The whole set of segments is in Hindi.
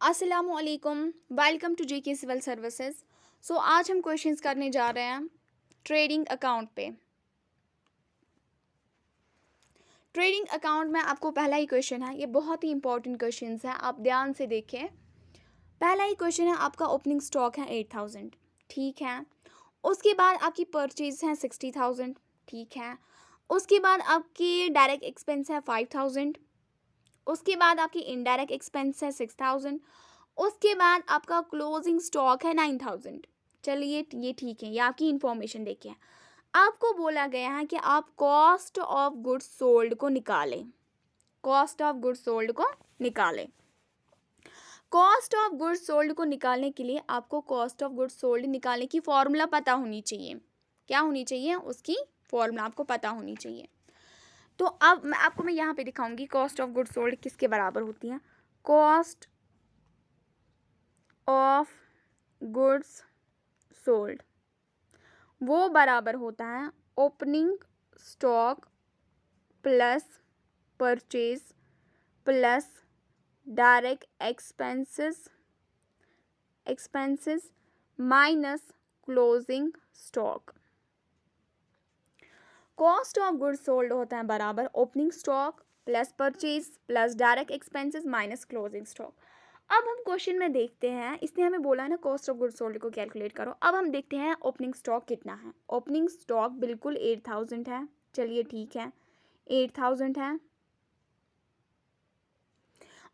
अस्सलामुअलैकुम। Welcome to GK civil services. आज हम क्वेश्चंस करने जा रहे हैं ट्रेडिंग अकाउंट पे। ट्रेडिंग अकाउंट में आपको पहला ही क्वेश्चन है, ये बहुत ही इंपॉर्टेंट क्वेश्चंस है, आप ध्यान से देखें। पहला ही क्वेश्चन है, आपका ओपनिंग स्टॉक है 8000, ठीक है। उसके बाद आपकी परचेज है 60000, ठीक है। उसके बाद आपकी डायरेक्ट एक्सपेंस है 5000। उसके बाद आपकी इनडायरेक्ट एक्सपेंस है 6000। उसके बाद आपका क्लोजिंग स्टॉक है 9000। चलिए ये ठीक है, ये आपकी इंफॉर्मेशन देखिए। आपको बोला गया है कि आप कॉस्ट ऑफ गुड्स सोल्ड को निकालें। कॉस्ट ऑफ गुड्स सोल्ड को निकालें। कॉस्ट ऑफ गुड्स सोल्ड को निकालने के लिए आपको कॉस्ट ऑफ गुड्स सोल्ड निकालने की फॉर्मूला पता होनी चाहिए। क्या होनी चाहिए? उसकी फॉर्मूला आपको पता होनी चाहिए। तो अब मैं यहाँ पे दिखाऊंगी कॉस्ट ऑफ गुड्स सोल्ड किसके बराबर होती है। कॉस्ट ऑफ गुड्स सोल्ड वो बराबर होता है opening stock plus purchase plus direct expenses minus closing stock. Cost of goods sold होता है बराबर opening stock plus purchase plus direct expenses minus closing stock. अब हम क्वेश्चन में देखते हैं, इसने हमें बोला है ना कॉस्ट ऑफ गुड्स सोल्ड को कैलकुलेट करो। अब हम देखते हैं ओपनिंग स्टॉक कितना है। ओपनिंग स्टॉक बिल्कुल 8000 है। चलिए ठीक है, 8000 है।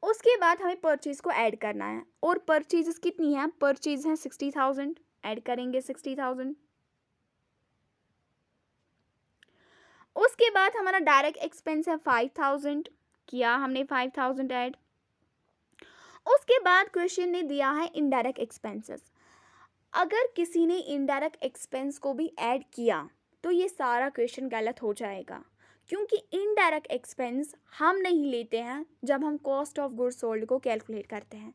उसके बाद हमें परचेज को ऐड करना है, और परचेजेस कितनी है? परचेज है 60000, ऐड करेंगे 60000। उसके बाद हमारा डायरेक्ट एक्सपेंस है 5000, किया हमने 5000 ऐड। उसके बाद क्वेश्चन ने दिया है इनडायरेक्ट एक्सपेंसेस। अगर किसी ने इनडायरेक्ट एक्सपेंस को भी ऐड किया तो ये सारा क्वेश्चन गलत हो जाएगा, क्योंकि इनडायरेक्ट एक्सपेंस हम नहीं लेते हैं जब हम कॉस्ट ऑफ गुड्स सोल्ड को कैलकुलेट करते हैं।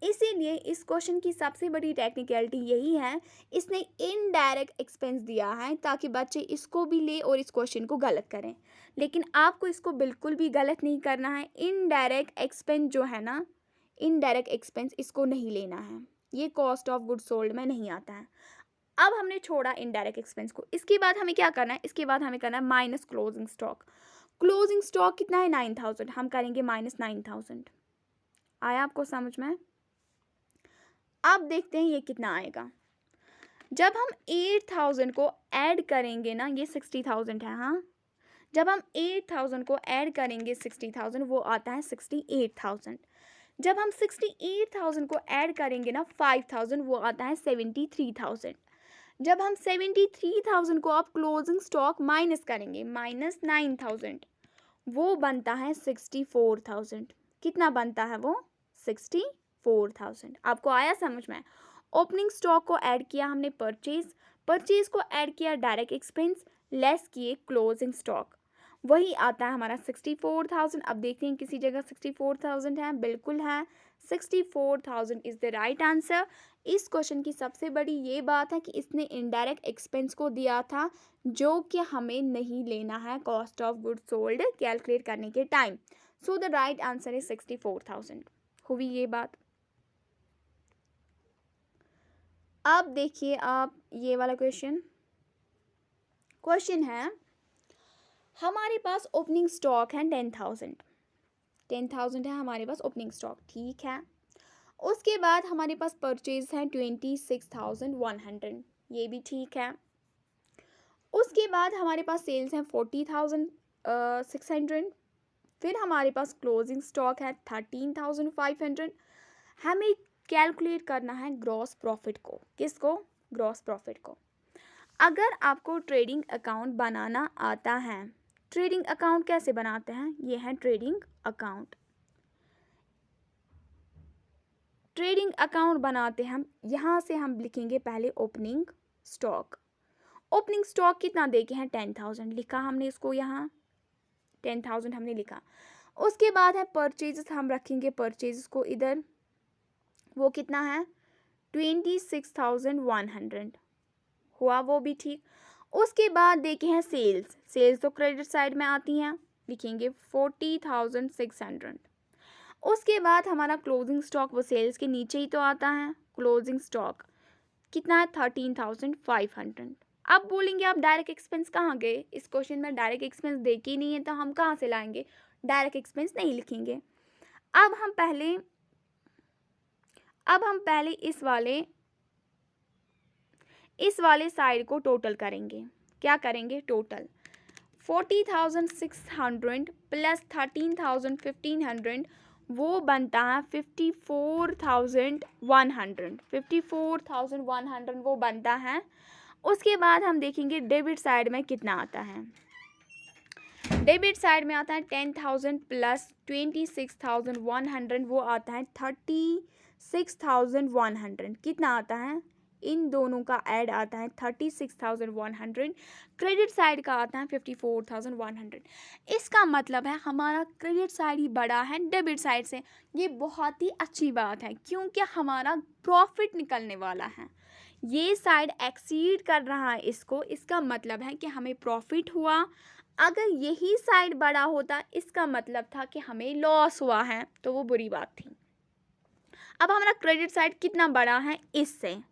इसीलिए इस क्वेश्चन की सबसे बड़ी टेक्निकलिटी यही है, इसने इनडायरेक्ट एक्सपेंस दिया है ताकि बच्चे इसको भी ले और इस क्वेश्चन को गलत करें। लेकिन आपको इसको बिल्कुल भी गलत नहीं करना है। इनडायरेक्ट एक्सपेंस जो है ना, इनडायरेक्ट एक्सपेंस इसको नहीं लेना है, ये कॉस्ट ऑफ गुड्स सोल्ड में नहीं आता है। अब हमने छोड़ा इनडायरेक्ट एक्सपेंस को। इसके बाद हमें क्या करना है? इसके बाद हमें करना है minus closing stock. Closing stock कितना है? 9000। हम करेंगे माइनस 9000। आया आपको समझ में? अब देखते हैं ये कितना आएगा। जब हम 8000 को ऐड करेंगे ना, ये 60000 है, हाँ। जब हम 8000 को ऐड करेंगे 60000, वो आता है 68000। जब हम 68000 को ऐड करेंगे ना 5000, वो आता है 73000। जब हम 73000 को आप क्लोजिंग स्टॉक माइनस करेंगे, माइनस 9000, वो बनता है 64000। कितना बनता है वो? 64000। आपको आया समझ में? ओपनिंग स्टॉक को ऐड किया हमने परचेज को ऐड किया डायरेक्ट एक्सपेंस, लेस किए क्लोजिंग स्टॉक, वही आता है हमारा 64000। अब देखते हैं किसी जगह 64000 है, बिल्कुल है। 64000 इज द राइट आंसर। इस क्वेश्चन की सबसे बड़ी ये बात है कि इसने इनडायरेक्ट एक्सपेंस को दिया था, जो कि हमें नहीं लेना है cost of goods sold calculate करने के time. So the right answer is 64000। हुई ये बात। अब देखिए आप ये वाला क्वेश्चन है, हमारे पास ओपनिंग स्टॉक है 10,000 है हमारे पास ओपनिंग स्टॉक, ठीक है। उसके बाद हमारे पास परचेज है 26,100, ये भी ठीक है। उसके बाद हमारे पास सेल्स हैं 40,600। फिर हमारे पास क्लोजिंग स्टॉक है 13,500। हमें कैलकुलेट करना है ग्रॉस प्रॉफिट को। किसको? ग्रॉस प्रॉफिट को। अगर आपको ट्रेडिंग अकाउंट बनाना आता है, ट्रेडिंग अकाउंट कैसे बनाते हैं? ये है ट्रेडिंग अकाउंट। ट्रेडिंग अकाउंट बनाते हैं हम, यहाँ से हम लिखेंगे पहले ओपनिंग स्टॉक। ओपनिंग स्टॉक कितना देके हैं? 10,000 लिखा हमने इसको, यहाँ 10,000 हमने लिखा। उसके बाद है परचेजेस, हम रखेंगे परचेजेस को इधर, वो कितना है? 26,100 हुआ, वो भी ठीक। उसके बाद देखे हैं सेल्स तो क्रेडिट साइड में आती हैं, लिखेंगे 40,600। उसके बाद हमारा क्लोजिंग स्टॉक वो सेल्स के नीचे ही तो आता है। क्लोजिंग स्टॉक कितना है 13,500। अब बोलेंगे आप डायरेक्ट एक्सपेंस कहाँ गए, इस क्वेश्चन में डायरेक्ट एक्सपेंस दे के ही नहीं है तो हम कहाँ से लाएंगे, डायरेक्ट एक्सपेंस नहीं लिखेंगे। अब हम पहले इस वाले साइड को टोटल करेंगे। क्या करेंगे, टोटल 40,600 प्लस 13,1500 वो बनता है 54,100। 54,100 वो बनता है। उसके बाद हम देखेंगे डेबिट साइड में कितना आता है। डेबिट साइड में आता है 10,000 प्लस 26,100 वो आता है 36,100। कितना आता है, इन दोनों का ऐड आता है 36,100। क्रेडिट साइड का आता है 54,100। इसका मतलब है हमारा क्रेडिट साइड ही बड़ा है डेबिट साइड से। ये बहुत ही अच्छी बात है क्योंकि हमारा प्रॉफिट निकलने वाला है। ये साइड एक्सीड कर रहा है इसको, इसका मतलब है कि हमें प्रॉफिट हुआ। अगर यही साइड बड़ा होता इसका मतलब था कि हमें लॉस हुआ है, तो वो बुरी बात थी। अब हमारा क्रेडिट साइड कितना बड़ा है इससे,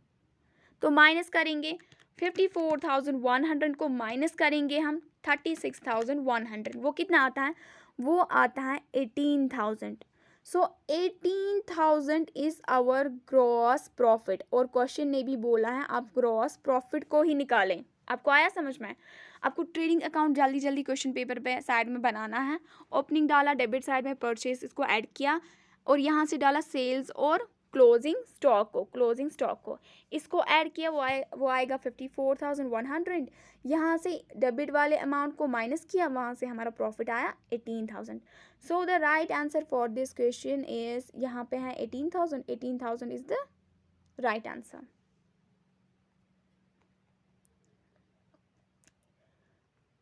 तो माइनस करेंगे 54,100 को माइनस करेंगे हम 36,100। वो कितना आता है, वो आता है 18,000। सो 18,000 इज आवर ग्रॉस प्रॉफिट। और क्वेश्चन ने भी बोला है आप ग्रॉस प्रॉफिट को ही निकालें। आपको आया समझ में? आपको ट्रेडिंग अकाउंट जल्दी जल्दी क्वेश्चन पेपर पे साइड में बनाना है। ओपनिंग डाला, डेबिट साइड में परचेज इसको ऐड किया और यहाँ से डाला सेल्स और क्लोजिंग स्टॉक को इसको ऐड किया, वो आएगा 54,100। यहाँ से डेबिट वाले अमाउंट को माइनस किया, वहाँ से हमारा प्रॉफिट आया 18,000। सो the right answer for this question is, यहाँ पे है 18,000। 18,000 इज द राइट आंसर।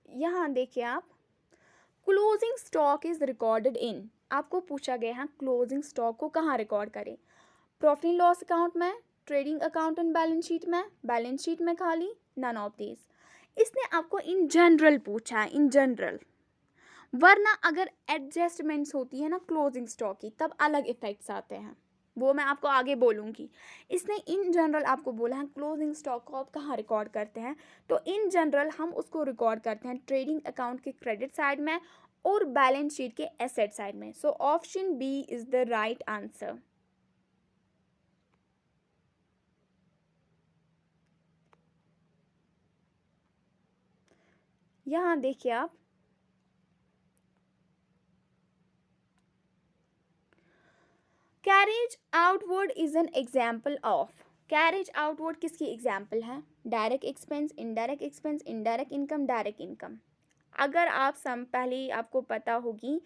यहाँ देखिए आप, closing stock is recorded in, आपको पूछा गया है क्लोजिंग स्टॉक को कहाँ रिकॉर्ड करें, प्रॉफिट एंड लॉस अकाउंट में, trading account and balance sheet में खाली, नन ऑफ दीज। इसने आपको इन जनरल पूछा है, इन जनरल। वरना अगर एडजस्टमेंट्स होती है ना क्लोजिंग स्टॉक की, तब अलग इफेक्ट्स आते हैं, वो मैं आपको आगे बोलूँगी। इसने इन जनरल आपको बोला है क्लोजिंग स्टॉक को आप कहाँ रिकॉर्ड करते हैं, तो इन जनरल हम उसको रिकॉर्ड करते हैं ट्रेडिंग अकाउंट के क्रेडिट साइड में और बैलेंस शीट के एसेट साइड में। So option B is the right answer. यहाँ देखिए आप, carriage outward is an example of. Carriage outward किसकी एग्जाम्पल है, direct expense, indirect expense, indirect income, direct income. अगर आप पहले आपको पता होगी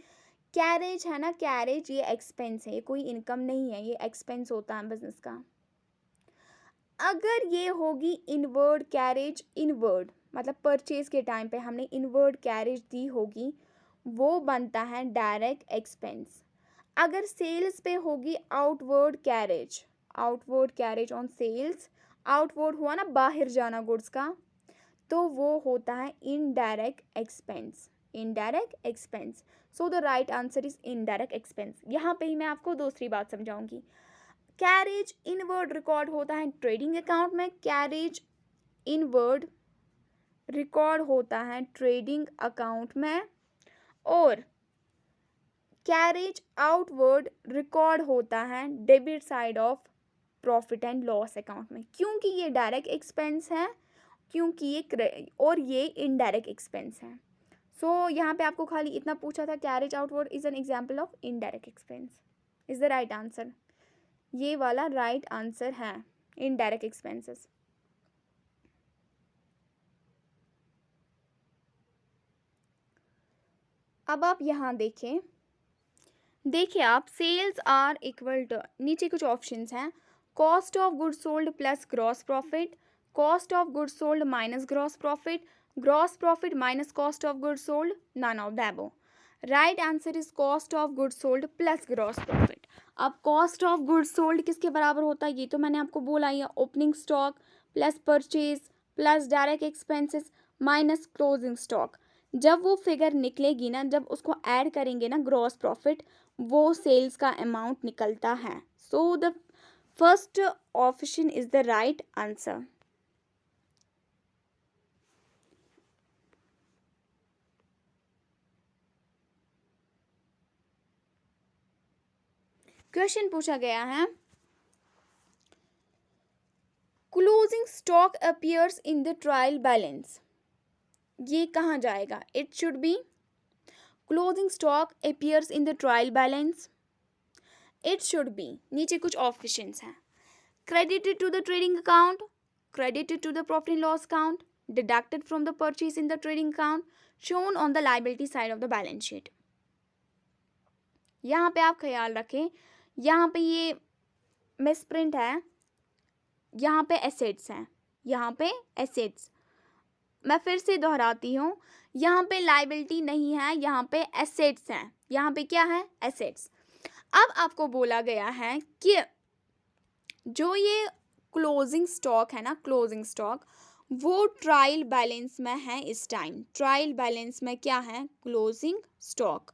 कैरेज है ना, कैरेज ये एक्सपेंस है, ये कोई इनकम नहीं है, ये एक्सपेंस होता है बिजनेस का। अगर ये होगी इनवर्ड कैरेज, इनवर्ड मतलब परचेज के टाइम पे हमने इनवर्ड कैरेज दी होगी, वो बनता है डायरेक्ट एक्सपेंस। अगर सेल्स पे होगी outward carriage on sales, outward हुआ ना बाहर जाना गुड्स का, तो वो होता है indirect expense. So the right answer is indirect expense. यहाँ पे ही मैं आपको दूसरी बात समझाऊंगी। कैरेज इनवर्ड रिकॉर्ड होता है ट्रेडिंग अकाउंट में, कैरेज इनवर्ड रिकॉर्ड होता है ट्रेडिंग अकाउंट में, और कैरेज आउटवर्ड रिकॉर्ड होता है debit side of profit and loss account में, क्योंकि ये डायरेक्ट एक्सपेंस है, क्योंकि ये इनडायरेक्ट एक्सपेंस है। सो यहाँ पे आपको खाली इतना पूछा था, carriage outward is an example of indirect expense, is the right answer. ये वाला राइट आंसर है, इनडायरेक्ट एक्सपेंसेस। अब आप यहाँ देखिए आप, सेल्स आर इक्वल टू, नीचे कुछ ऑप्शंस हैं, cost of goods sold plus gross profit, cost of goods sold minus gross profit minus cost of goods sold, none of the above. Right answer is cost of goods sold plus gross profit. अब कॉस्ट ऑफ गुड्स सोल्ड किसके बराबर होता है, ये तो मैंने आपको बोला ही है, opening stock plus purchase plus direct expenses minus closing stock. जब वो फिगर निकलेगी ना, जब उसको ऐड करेंगे ना ग्रॉस प्रॉफिट, वो सेल्स का अमाउंट निकलता है. So the first option is the right answer. Question पूछा गया है, closing stock appears in the trial balance. ये कहाँ जाएगा? It should be closing stock appears in the trial balance. It should be, नीचे कुछ ऑप्शंस हैं, credited to the trading account, credited to the profit and loss account, deducted from the purchase in the trading account, shown on the liability side of the balance sheet. यहाँ पे आप ख्याल रखें, यहाँ पे ये मिसप्रिंट है, यहाँ पे एसेट्स हैं, यहाँ पे एसेट्स. मैं फिर से दोहराती हूँ, यहाँ पे लाइबिलिटी नहीं है, यहाँ पे एसेट्स हैं. यहाँ पे क्या है? एसेट्स. अब आपको बोला गया है कि जो ये क्लोजिंग स्टॉक है ना, क्लोजिंग स्टॉक, वो ट्रायल बैलेंस में है इस टाइम. ट्रायल बैलेंस में क्या है? Closing stock.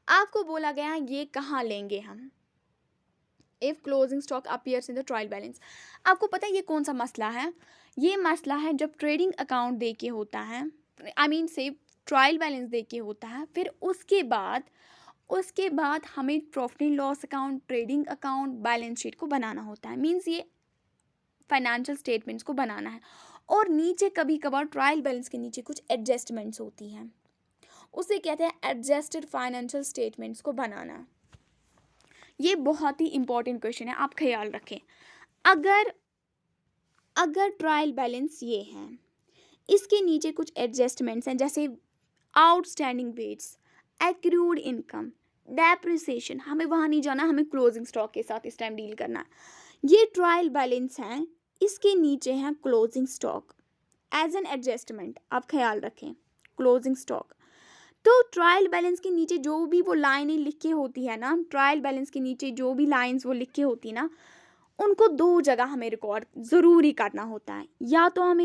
आपको बोला गया है ये कहाँ लेंगे हम? If closing stock appears in the trial balance. आपको पता है ये कौन सा मसला है? ये मसला है जब ट्रेडिंग अकाउंट दे के होता है, आई मीन से ट्रायल बैलेंस दे के होता है, फिर उसके बाद हमें profit and loss account, trading account, balance sheet को बनाना होता है. मीन्स ये फाइनेंशियल स्टेटमेंट्स को बनाना है. और नीचे कभी कभार ट्रायल बैलेंस के नीचे कुछ एडजस्टमेंट्स होती हैं, उसे कहते हैं एडजस्टेड फाइनेंशियल स्टेटमेंट्स को बनाना. ये बहुत ही इंपॉर्टेंट क्वेश्चन है, आप ख्याल रखें. अगर ट्रायल बैलेंस ये है, इसके नीचे कुछ एडजस्टमेंट्स हैं, जैसे outstanding wages, accrued income, depreciation, हमें वहाँ नहीं जाना, हमें क्लोजिंग स्टॉक के साथ इस टाइम डील करना है. ये ट्रायल बैलेंस हैं, इसके नीचे हैं closing stock as an adjustment. आप ख्याल रखें, क्लोजिंग स्टॉक. तो ट्रायल बैलेंस के नीचे जो भी वो लाइनें लिख के होती है ना, ट्रायल बैलेंस के नीचे जो भी लाइंस वो लिख के होती है ना, उनको दो जगह हमें रिकॉर्ड ज़रूरी करना होता है. या तो हम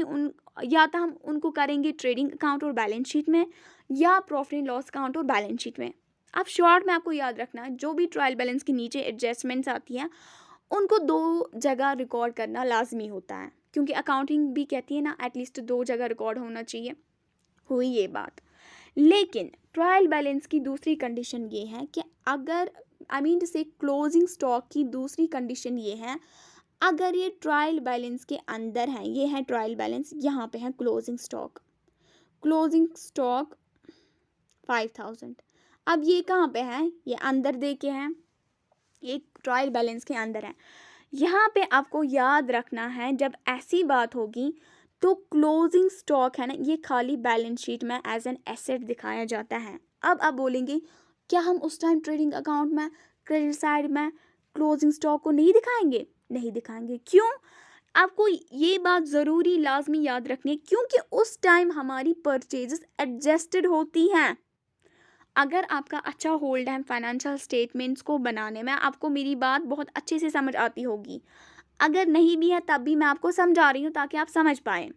उनको करेंगे ट्रेडिंग अकाउंट और बैलेंस शीट में, या प्रॉफिट एंड लॉस अकाउंट और बैलेंस शीट में. अब शॉर्ट में आपको याद रखना है, जो भी ट्रायल बैलेंस के नीचे एडजस्टमेंट्स आती हैं उनको दो जगह रिकॉर्ड करना लाजमी होता है, क्योंकि अकाउंटिंग भी कहती है ना एटलीस्ट दो जगह रिकॉर्ड होना चाहिए. हुई ये बात. लेकिन ट्रायल बैलेंस की दूसरी कंडीशन ये है कि अगर से क्लोजिंग स्टॉक की दूसरी कंडीशन ये है, अगर ये ट्रायल बैलेंस के अंदर है, ये है ट्रायल बैलेंस, यहाँ पे है क्लोजिंग स्टॉक 5000. अब ये कहाँ पे है? ये अंदर दे के है, ये ट्रायल बैलेंस के अंदर है. यहाँ पे आपको याद रखना है, जब ऐसी बात होगी तो क्लोजिंग स्टॉक है ना, ये खाली बैलेंस शीट में एज एन एसेट दिखाया जाता है. अब आप बोलेंगे क्या हम उस टाइम ट्रेडिंग अकाउंट में, क्रेडिट साइड में क्लोजिंग स्टॉक को नहीं दिखाएंगे? नहीं दिखाएंगे. क्यों? आपको ये बात ज़रूरी लाजमी याद रखनी है, क्योंकि उस टाइम हमारी परचेजेस एडजस्टेड होती हैं. अगर आपका अच्छा होल्ड है फाइनेंशियल स्टेटमेंट्स को बनाने में, आपको मेरी बात बहुत अच्छे से समझ आती होगी. अगर नहीं भी है तब भी मैं आपको समझा रही हूँ ताकि आप समझ पाएँ.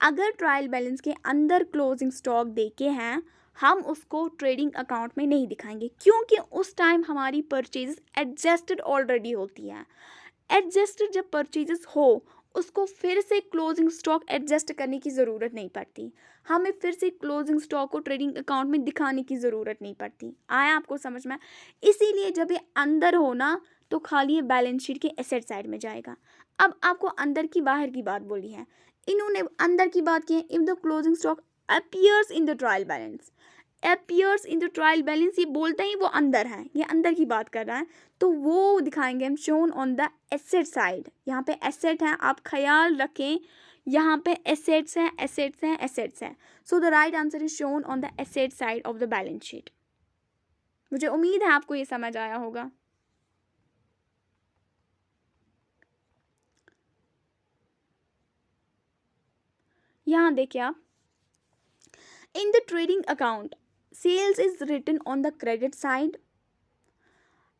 अगर ट्रायल बैलेंस के अंदर क्लोजिंग स्टॉक देके हैं, हम उसको ट्रेडिंग अकाउंट में नहीं दिखाएंगे, क्योंकि उस टाइम हमारी परचेजेस एडजस्टेड ऑलरेडी होती है. एडजस्टेड जब परचेजेस हो, उसको फिर से क्लोजिंग स्टॉक एडजस्ट करने की ज़रूरत नहीं पड़ती. हमें फिर से क्लोजिंग स्टॉक को ट्रेडिंग अकाउंट में दिखाने की ज़रूरत नहीं पड़ती. आया आपको समझ में? इसीलिए जब ये अंदर हो ना, तो खाली ये बैलेंस शीट के एसेट साइड में जाएगा. अब आपको अंदर की बाहर की बात बोली है, इन्होंने अंदर की बात की है. If the closing stock appears in the trial balance, appears in the trial balance, ये बोलते ही वो अंदर है, ये अंदर की बात कर रहा है, तो वो दिखाएंगे हम shown on the asset side. यहाँ पे एसेट है, आप ख्याल रखें, यहाँ पे एसेट्स हैं, एसेट्स हैं, एसेट्स हैं. सो the right answer is shown on the asset side of the balance sheet. मुझे उम्मीद है आपको ये समझ आया होगा. यहाँ देखिए आप, in the trading account sales is written on the credit side,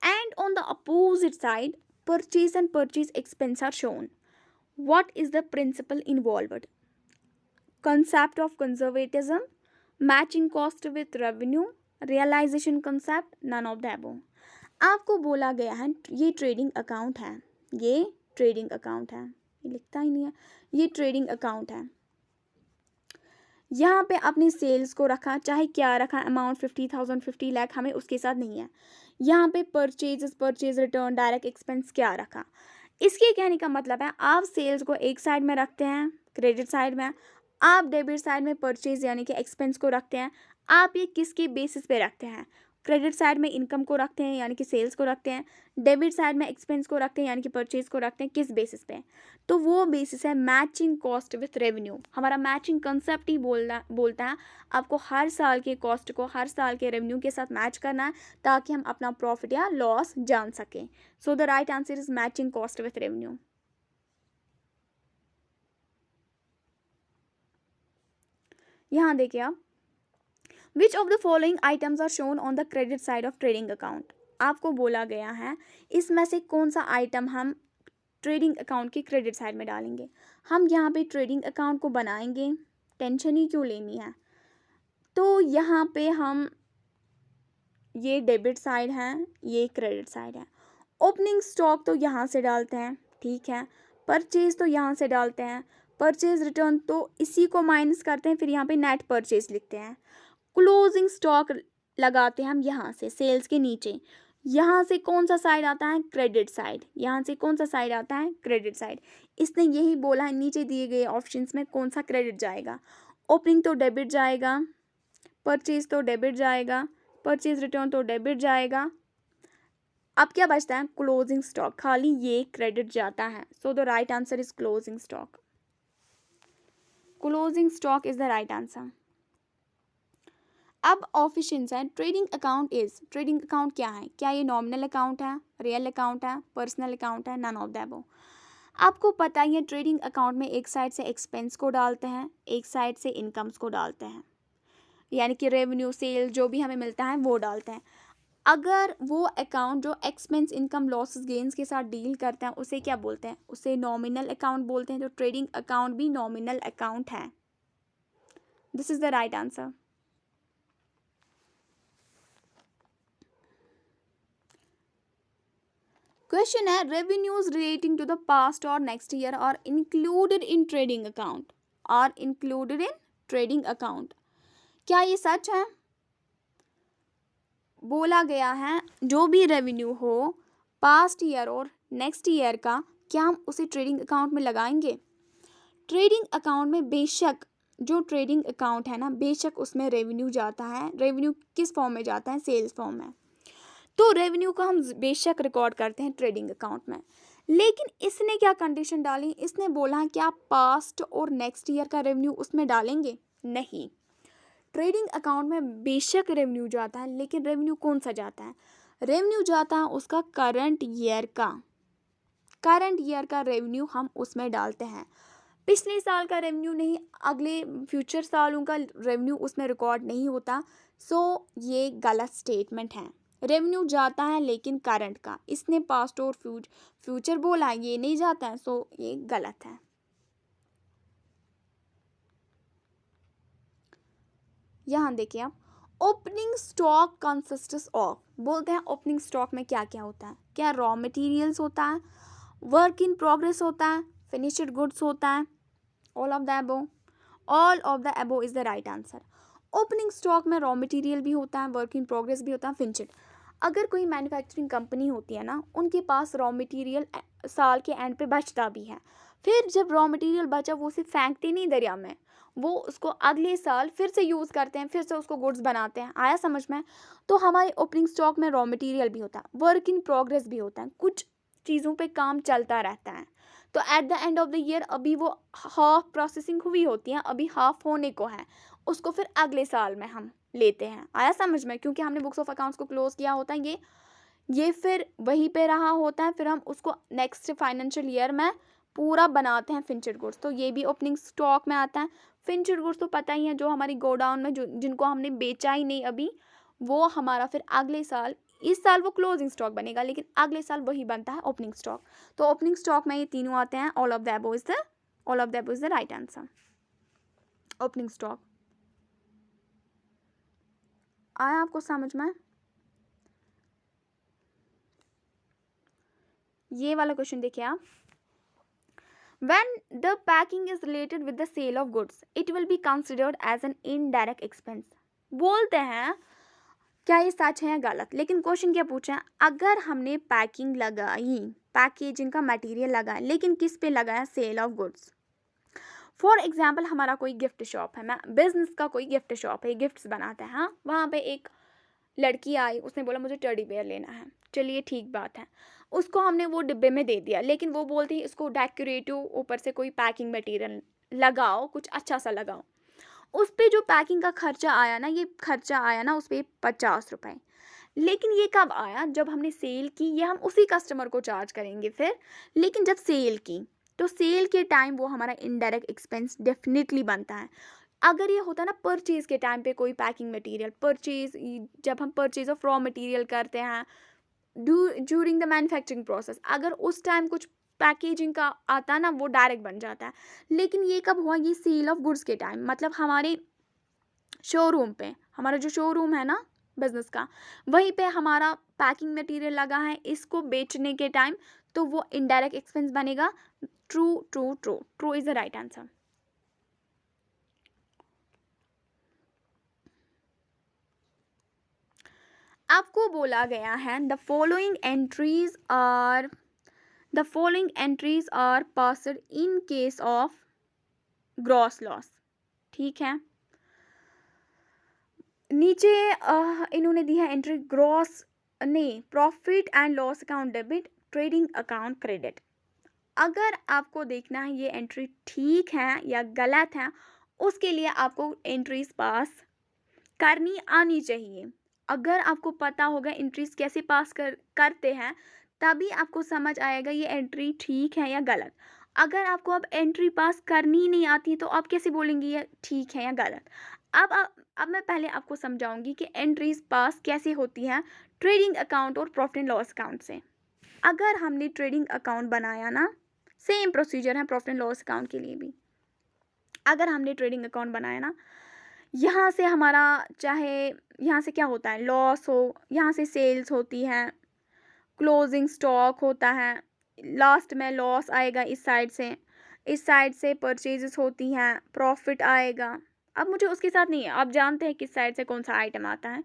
and on the opposite side purchase and purchase expense are shown. What is the principle involved? Concept of conservatism, matching cost with revenue, realization concept, none of the above. आपको बोला गया है ये ट्रेडिंग अकाउंट है, ये ट्रेडिंग अकाउंट है, ये लिखता ही नहीं है, ये ट्रेडिंग अकाउंट है। यहाँ पे अपनी सेल्स को रखा, चाहे क्या रखा, अमाउंट 50,000 50 लाख, हमें उसके साथ नहीं है। यहाँ पे परचेज रिटर्न डायरेक्ट एक्सपेंस क्या रखा। इसके कहने का मतलब है आप सेल्स को एक साइड में रखते हैं, क्रेडिट साइड में, आप डेबिट साइड में परचेज यानी कि एक्सपेंस को रखते हैं। आप ये किसके बेसिस पे रखते हैं, क्रेडिट साइड में इनकम को रखते हैं यानी कि सेल्स को रखते हैं, डेबिट साइड में एक्सपेंस को रखते हैं यानी कि परचेज को रखते हैं, किस बेसिस पे। तो वो बेसिस है मैचिंग कॉस्ट विथ रेवेन्यू। हमारा मैचिंग कंसेप्ट ही बोलता है आपको हर साल के कॉस्ट को हर साल के रेवेन्यू के साथ मैच करना है ताकि हम अपना प्रॉफिट या लॉस जान सकें। So the right answer is matching cost with revenue. यहाँ देखिए आप, which of the following items are shown on the credit side of trading account. आपको बोला गया है इसमें से कौन सा आइटम हम ट्रेडिंग अकाउंट की क्रेडिट साइड में डालेंगे। हम यहाँ पे ट्रेडिंग अकाउंट को बनाएंगे, टेंशन ही क्यों लेनी है। तो यहाँ पे हम, ये डेबिट साइड है, ये क्रेडिट साइड है। ओपनिंग स्टॉक तो यहाँ से डालते हैं, ठीक है। परचेज तो यहाँ से डालते हैं, परचेज रिटर्न तो इसी को माइनस करते हैं, फिर यहाँ पे नेट परचेज लिखते हैं। क्लोजिंग स्टॉक लगाते हैं हम यहाँ से सेल्स के नीचे। यहाँ से कौन सा साइड आता है, क्रेडिट साइड। यहाँ से कौन सा साइड आता है, क्रेडिट साइड। इसने यही बोला है नीचे दिए गए ऑप्शंस में कौन सा क्रेडिट जाएगा। ओपनिंग तो डेबिट जाएगा, परचेज तो डेबिट जाएगा, परचेज रिटर्न तो डेबिट जाएगा। अब क्या बचता है, क्लोजिंग स्टॉक, खाली ये क्रेडिट जाता है। सो the right answer is closing stock. Closing stock is the right answer. अब ऑप्शंस है, trading account is, trading account क्या है, क्या ये नॉमिनल अकाउंट है, रियल अकाउंट है, पर्सनल अकाउंट है, नन ऑफ द अबव। आपको पता ही है ट्रेडिंग अकाउंट में एक साइड से एक्सपेंस को डालते हैं, एक साइड से इनकम्स को डालते हैं, यानी कि रेवेन्यू सेल जो भी हमें मिलता है वो डालते हैं। अगर वो अकाउंट जो एक्सपेंस इनकम लॉसेस गेन्स के साथ डील करते हैं उसे क्या बोलते हैं, उसे नॉमिनल अकाउंट बोलते हैं। तो ट्रेडिंग अकाउंट भी नॉमिनल अकाउंट है। This is the right answer. Question है, revenues relating to the past और next year are included in trading account, are included in trading account. क्या ये सच है। बोला गया है जो भी रेवेन्यू हो पास्ट ईयर और नेक्स्ट ईयर का, क्या हम उसे ट्रेडिंग अकाउंट में लगाएंगे। ट्रेडिंग अकाउंट में बेशक जो ट्रेडिंग अकाउंट है ना, बेशक उसमें रेवेन्यू जाता है। रेवेन्यू किस फॉर्म में जाता है, सेल्स फॉर्म में। तो रेवेन्यू को हम बेशक रिकॉर्ड करते हैं ट्रेडिंग अकाउंट में। लेकिन इसने क्या कंडीशन डाली, इसने बोला है कि आप पास्ट और नेक्स्ट ईयर का रेवेन्यू उसमें डालेंगे नहीं। ट्रेडिंग अकाउंट में बेशक रेवेन्यू जाता है, लेकिन रेवेन्यू कौन सा जाता है, रेवेन्यू जाता है उसका करंट ईयर का रेवेन्यू हम उसमें डालते हैं। पिछले साल का रेवेन्यू नहीं, अगले फ्यूचर सालों का रेवेन्यू उसमें रिकॉर्ड नहीं होता। सो ये गलत स्टेटमेंट है। रेवेन्यू जाता है लेकिन करंट का, इसने पास्ट और फ्यूचर बोला है, ये नहीं जाता है। सो ये गलत है। यहाँ देखिए आप, ओपनिंग स्टॉक कंसिस्ट्स ऑफ, बोलते हैं ओपनिंग स्टॉक में क्या क्या होता है, क्या रॉ मटेरियल्स होता है, वर्क इन प्रोग्रेस होता है, फिनिश्ड गुड्स होता है, all of the above. All of the above is the right answer. Opening stock में रॉ मटेरियल भी होता है, वर्क इन प्रोग्रेस भी होता है, फिनिश्ड। अगर कोई मैन्युफैक्चरिंग कंपनी होती है ना, उनके पास रॉ मटेरियल साल के एंड पे बचता भी है। फिर जब रॉ मटेरियल बचा वो उसे फेंकते नहीं दरिया में, वो उसको अगले साल फिर से यूज़ करते हैं, फिर से उसको गुड्स बनाते हैं। आया समझ में। तो हमारे ओपनिंग स्टॉक में रॉ मटेरियल भी होता है, वर्क इन प्रोग्रेस भी होता है, कुछ चीज़ों पे काम चलता रहता है। तो at the end of the year अभी वो हाफ प्रोसेसिंग हुई होती है, अभी हाफ होने को है, उसको फिर अगले साल में हम लेते हैं। आया समझ में, क्योंकि हमने बुक्स ऑफ अकाउंट्स को क्लोज किया होता है, ये फिर वहीं पे रहा होता है, फिर हम उसको नेक्स्ट फाइनेंशियल ईयर में पूरा बनाते हैं फिनिश्ड गुड्स। तो ये भी ओपनिंग स्टॉक में आता है। फिनिश्ड गुड्स तो पता ही है, जो हमारी गोडाउन में जिनको हमने बेचा ही नहीं अभी, वो हमारा फिर अगले साल, इस साल वो क्लोजिंग स्टॉक बनेगा लेकिन अगले साल वही बनता है ओपनिंग स्टॉक। तो ओपनिंग स्टॉक में ये तीनों आते हैं। All of the above is the right answer. Opening stock आया आपको समझ में। ये वाला क्वेश्चन देखिए आप। When the packing is related with the sale of goods, it will be considered as an indirect expense. बोलते हैं क्या ये सच है या गलत, लेकिन क्वेश्चन क्या पूछा है, अगर हमने पैकिंग लगाई, पैकेजिंग का मटेरियल लगाया, लेकिन किस पे लगाया, sale of goods. For example हमारा कोई गिफ्ट शॉप है, मैं बिजनेस का कोई गिफ्ट शॉप है, गिफ्ट्स बनाता है, हाँ, वहाँ पे एक लड़की आई, उसने बोला मुझे टेडी बेयर लेना है, चलिए ठीक बात है, उसको हमने वो डिब्बे में दे दिया, लेकिन वो बोलती है इसको डेकोरेटिव ऊपर से कोई पैकिंग मटेरियल लगाओ, कुछ अच्छा सा लगाओ। उस पे जो पैकिंग का खर्चा आया ना, ये खर्चा आया ना उस पर 50 रुपये। लेकिन ये कब आया, जब हमने सेल की, ये हम उसी कस्टमर को चार्ज करेंगे फिर, लेकिन जब सेल की, तो सेल के टाइम वो हमारा इनडायरेक्ट एक्सपेंस डेफिनेटली बनता है। अगर ये होता है ना परचेज़ के टाइम पे कोई पैकिंग मटेरियल, परचेज़, जब हम परचेज़ ऑफ रॉ मटेरियल करते हैं ड्यूरिंग द मैन्युफैक्चरिंग प्रोसेस, अगर उस टाइम कुछ पैकेजिंग का आता ना, वो डायरेक्ट बन जाता है। लेकिन ये कब हुआ, ये सेल ऑफ गुड्स के टाइम, मतलब हमारे शोरूम पे, हमारा जो शोरूम है ना बिजनेस का, वहीं पे हमारा पैकिंग मटेरियल लगा है, इसको बेचने के टाइम, तो वो इनडायरेक्ट एक्सपेंस बनेगा। True true true true is the right answer. आपको बोला गया है the following entries are passed in case of gross loss. ठीक है, नीचे इन्होंने दी है एंट्री ग्रॉस नहीं, profit and loss account debit, trading account credit. अगर आपको देखना है ये एंट्री ठीक है या गलत है, उसके लिए आपको एंट्रीज पास करनी आनी चाहिए। अगर आपको पता होगा एंट्रीज कैसे पास करते हैं, तभी आपको समझ आएगा ये एंट्री ठीक है या गलत। अगर आपको अब एंट्री पास करनी नहीं आती, तो आप कैसे बोलेंगे ये ठीक है या गलत। अब मैं पहले आपको समझाऊंगी कि एंट्रीज पास कैसे होती हैं ट्रेडिंग अकाउंट और प्रॉफिट एंड लॉस अकाउंट से। अगर हमने ट्रेडिंग अकाउंट बनाया ना, सेम प्रोसीजर है प्रॉफिट एंड लॉस अकाउंट के लिए भी। अगर हमने ट्रेडिंग अकाउंट बनाया ना, यहाँ से हमारा चाहे यहाँ से क्या होता है, लॉस हो, यहाँ से सेल्स होती है, क्लोजिंग स्टॉक होता है, लास्ट में लॉस आएगा इस साइड से परचेजेस होती हैं, प्रॉफिट आएगा। अब मुझे उसके साथ नहीं है, आप जानते हैं किस साइड से कौन सा आइटम आता है।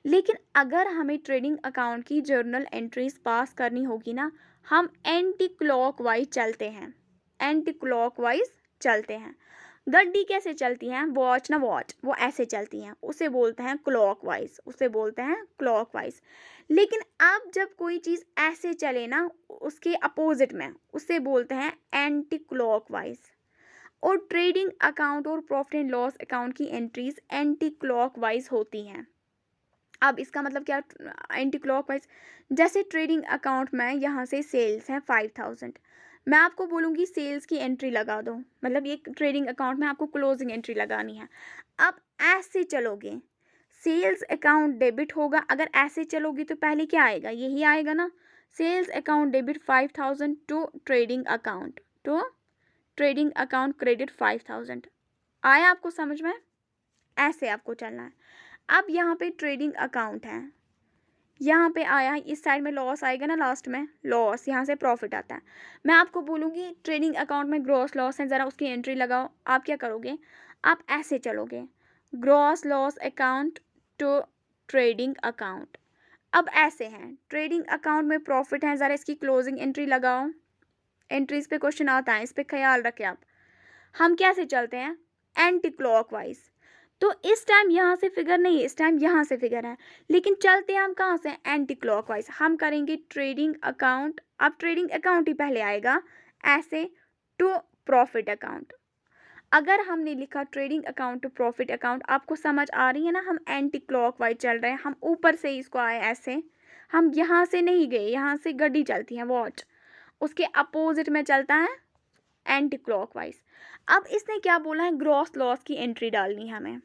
लेकिन अगर हमें ट्रेडिंग अकाउंट की जर्नल एंट्रीज पास करनी होगी ना, हम एंटी क्लॉकवाइज चलते हैं। घड़ी कैसे चलती हैं, वॉच वो ऐसे चलती हैं, उसे बोलते हैं क्लॉकवाइज। लेकिन अब जब कोई चीज़ ऐसे चले ना, उसके अपोजिट में, उसे बोलते हैं एंटी क्लॉकवाइज। और ट्रेडिंग अकाउंट और प्रॉफिट एंड लॉस अकाउंट की एंट्रीज एंटी क्लॉकवाइज होती हैं। अब इसका मतलब क्या, एंटी क्लॉकवाइज, जैसे ट्रेडिंग अकाउंट में यहाँ से सेल्स हैं 5000, मैं आपको बोलूँगी सेल्स की एंट्री लगा दो, मतलब ये ट्रेडिंग अकाउंट में आपको क्लोजिंग एंट्री लगानी है। अब ऐसे चलोगे, सेल्स अकाउंट डेबिट होगा। अगर ऐसे चलोगी तो पहले क्या आएगा, यही आएगा ना, sales account debit 5000 to trading account credit 5000। आया आपको समझ में, ऐसे आपको चलना है। अब यहाँ पे ट्रेडिंग अकाउंट है, यहाँ पे आया, इस साइड में लॉस आएगा ना, लास्ट में लॉस, यहाँ से प्रॉफिट आता है। मैं आपको बोलूँगी ट्रेडिंग अकाउंट में ग्रॉस लॉस है, ज़रा उसकी एंट्री लगाओ। आप क्या करोगे, आप ऐसे चलोगे, gross loss account to trading account. अब ऐसे हैं, ट्रेडिंग अकाउंट में प्रॉफिट है, ज़रा इसकी क्लोजिंग एंट्री लगाओ। एंट्रीज पे क्वेश्चन आता है, इस पर ख्याल रखें आप। हम कैसे चलते हैं, एंटी क्लॉकवाइज। तो इस टाइम यहाँ से फिगर नहीं है, इस टाइम यहाँ से फिगर है, लेकिन चलते हैं हम कहाँ से, एंटी क्लॉकवाइज। हम करेंगे ट्रेडिंग अकाउंट, अब ट्रेडिंग अकाउंट ही पहले आएगा, ऐसे टू प्रॉफिट अकाउंट। अगर हमने लिखा trading account to profit account, आपको समझ आ रही है ना, हम एंटी क्लॉकवाइज चल रहे हैं, हम ऊपर से इसको आए ऐसे, हम यहाँ से नहीं गए, यहाँ से घड़ी चलती है वॉच, उसके अपोजिट में चलता है एंटी क्लॉकवाइज। अब इसने क्या बोला है, ग्रॉस लॉस की एंट्री डालनी है हमें,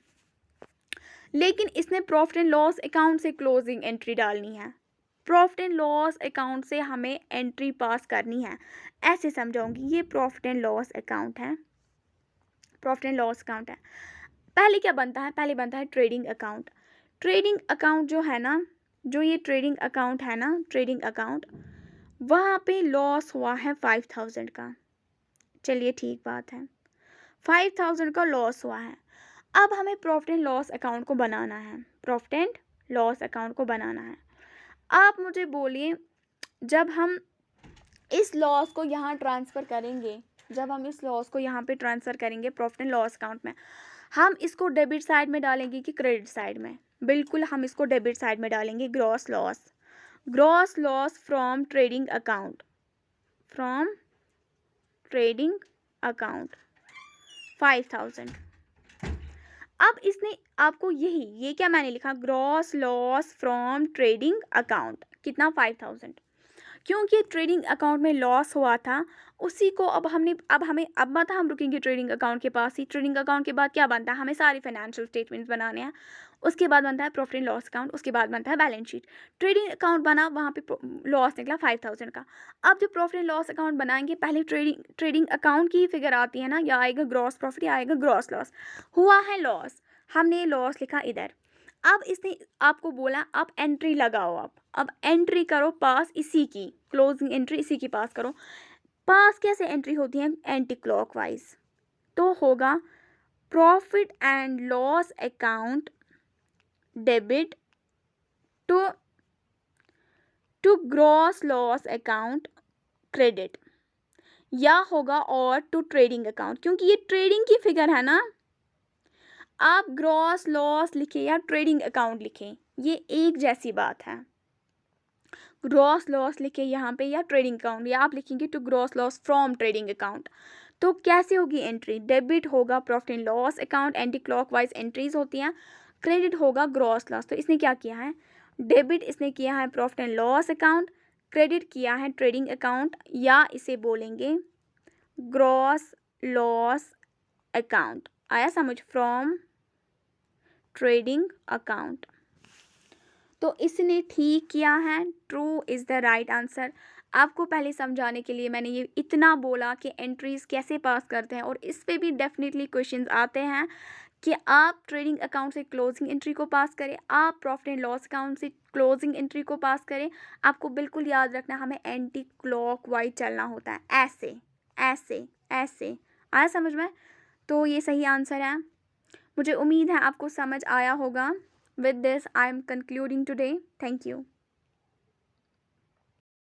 लेकिन इसने प्रॉफिट एंड लॉस अकाउंट से क्लोजिंग एंट्री डालनी है। प्रॉफिट एंड लॉस अकाउंट से हमें एंट्री पास करनी है। ऐसे समझाऊंगी, ये प्रॉफिट एंड लॉस अकाउंट है, पहले क्या बनता है, पहले बनता है ट्रेडिंग अकाउंट। ट्रेडिंग अकाउंट जो है ना, जो ये ट्रेडिंग अकाउंट है ना, ट्रेडिंग अकाउंट, वहाँ पे लॉस हुआ है 5000 का। चलिए ठीक बात है, 5000 का लॉस हुआ है। अब हमें प्रॉफिट एंड लॉस अकाउंट को बनाना है, प्रॉफिट एंड लॉस अकाउंट को बनाना है। आप मुझे बोलिए, जब हम इस लॉस को यहाँ ट्रांसफ़र करेंगे, जब हम इस लॉस को यहाँ पे ट्रांसफ़र करेंगे प्रॉफिट एंड लॉस अकाउंट में, हम इसको डेबिट साइड में डालेंगे कि क्रेडिट साइड में? बिल्कुल हम इसको डेबिट साइड में डालेंगे। Gross loss from trading account, from trading account 5000। अब इसने आपको ये क्या मैंने लिखा, gross loss from trading account, कितना 5000, क्योंकि ट्रेडिंग अकाउंट में लॉस हुआ था उसी को अब मत हम रुकेंगे ट्रेडिंग अकाउंट के पास ही। ट्रेडिंग अकाउंट के बाद क्या बनता है, हमें सारे फाइनेंशियल स्टेटमेंट्स बनाने हैं, उसके बाद बनता है प्रॉफिट एंड लॉस अकाउंट, उसके बाद बनता है बैलेंस शीट। ट्रेडिंग अकाउंट बना, वहाँ पे लॉस निकला 5000 का। अब जब प्रॉफिट एंड लॉस अकाउंट बनाएंगे, पहले ट्रेडिंग अकाउंट की फिगर आती है ना, या आएगा ग्रॉस प्रॉफिट या आएगा ग्रॉस लॉस। हुआ है लॉस, हमने लॉस लिखा इधर। अब इसने आपको बोला आप एंट्री लगाओ, अब एंट्री करो पास इसी की, क्लोजिंग एंट्री इसी की पास करो। पास कैसे एंट्री होती है, एंटी क्लॉकवाइज। तो होगा profit and loss account debit to gross loss account credit, या होगा और टू ट्रेडिंग अकाउंट, क्योंकि ये ट्रेडिंग की फिगर है ना। आप ग्रॉस लॉस लिखें या ट्रेडिंग अकाउंट लिखें, ये एक जैसी बात है। ग्रॉस लॉस लिखे यहाँ पे या ट्रेडिंग अकाउंट, या आप लिखेंगे to gross loss from trading account. तो कैसे होगी एंट्री, डेबिट होगा profit and loss account, anti clockwise entries होती हैं, क्रेडिट होगा ग्रॉस लॉस। तो इसने क्या किया है, डेबिट इसने किया है profit and loss account, credit किया है ट्रेडिंग अकाउंट, या इसे बोलेंगे ग्रॉस लॉस अकाउंट। आया समझ, फ्रॉम ट्रेडिंग अकाउंट। तो इसने ठीक किया है, true is the right answer. आपको पहले समझाने के लिए मैंने ये इतना बोला कि एंट्रीज कैसे पास करते हैं, और इस पे भी डेफिनेटली क्वेश्चंस आते हैं कि आप ट्रेडिंग अकाउंट से क्लोजिंग एंट्री को पास करें, आप प्रॉफिट एंड लॉस अकाउंट से क्लोजिंग एंट्री को पास करें। आपको बिल्कुल याद रखना, हमें एंटी क्लॉक वाइज चलना होता है, ऐसे ऐसे ऐसे। आया समझ में? तो ये सही आंसर है। मुझे उम्मीद है आपको समझ आया होगा। With this, I am concluding today. Thank you.